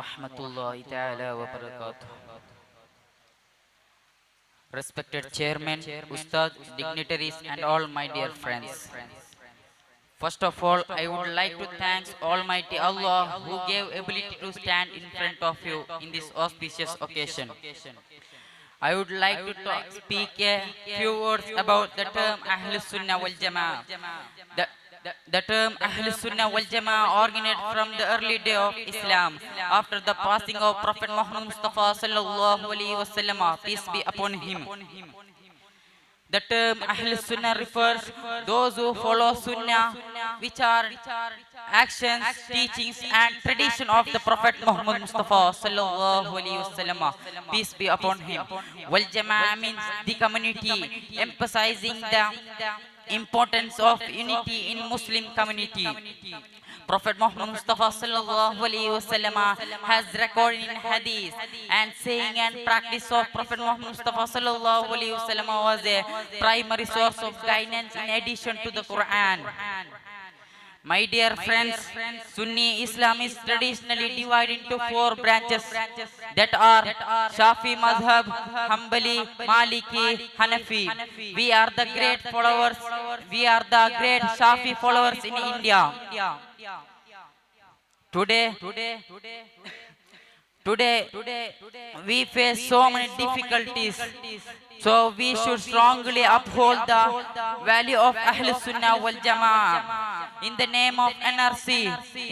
Rahmatullahi ta'ala wa barakatuh. Respected Chairman, Ustad, dignitaries, and all my dear friends. First of all, I would like to thank Almighty Allah who gave ability to stand in front of you in this auspicious occasion. I would like to speak a few words about the term Ahlus Sunnah wal Jama'ah. The, the term Ahlus Sunnah wal Jama'ah originated from the early day of Islam after the passing of Prophet Muhammad Mustafa sallallahu alaihi wasallam, peace be upon him. The term Ahl Sunnah refers those who follow Sunnah, which are actions, teachings, and tradition of the Prophet Muhammad Mustafa sallallahu alaihi wasallam. Peace be upon him. Wal Jama'ah means the community, emphasizing the importance of unity in Muslim community. Prophet Muhammad Mustafa sallallahu alaihi wasallam has recorded in hadith and saying and practice of Prophet Muhammad Mustafa sallallahu alaihi wasallam was a primary source of guidance in addition to the Quran. My dear friends, Sunni Islam is traditionally divided into four branches that are Shafi Madhab, Hanbali, Maliki, Hanafi. We are the great followers. We are the great Shafi followers in India. Today, we face so many difficulties. So we should strongly uphold the value of Ahl Sunnah wal Jama'ah in the name of NRC,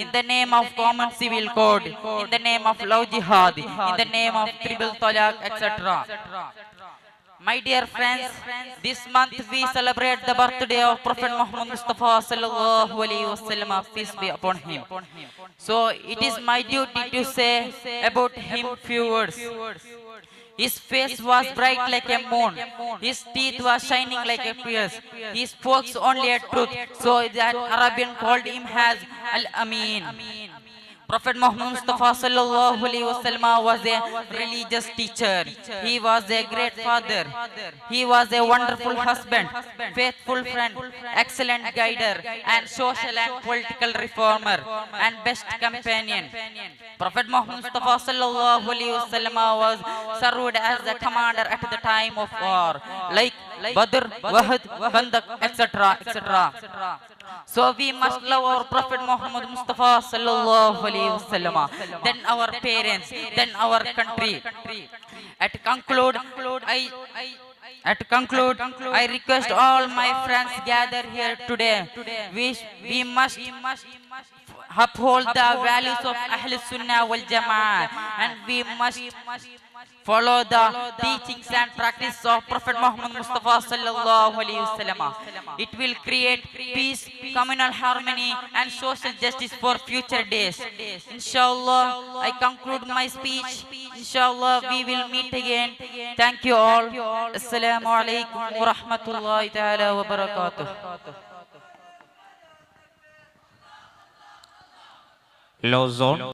in the name of Common Civil Code, in the name of Love Jihad, in the name of Triple Talaq, etc. My dear friends, this month we celebrate the birthday of Prophet Muhammad Mustafa sallallahu alaihi wasallam, peace be upon him. So it is my duty to say about him few words. His face was bright like a moon. His teeth were shining like a pearl. He spoke only a truth, so that Arabian called him as Al-Amin. Prophet Muhammad Mustafa sallallahu alaihi wasallam was a religious teacher. He was a great father. He was a wonderful husband, faithful friend, excellent guider, and social and political reformer, and best companion. Prophet Muhammad Mustafa sallallahu alaihi wasallam was served as the commander at the time of war, like Badr, Wahd, Khandaq, etc., etc. So we must love our Prophet Muhammad Mustafa sallallahu alaihi wasallam, then our parents, then our country. At conclude, I request all my friends gather here today. We must uphold the values of Ahl Sunnah wal Jama'ah, and we must follow the teachings and practice of Prophet Muhammad Mustafa sallallahu alaihi wasallam. It will create peace, communal harmony, and social justice for future days. Inshallah, I conclude my speech. Inshallah, we will meet again. Thank you all. Assalamu alaikum wa rahmatullahi ta'ala wa barakatuh. Low zone.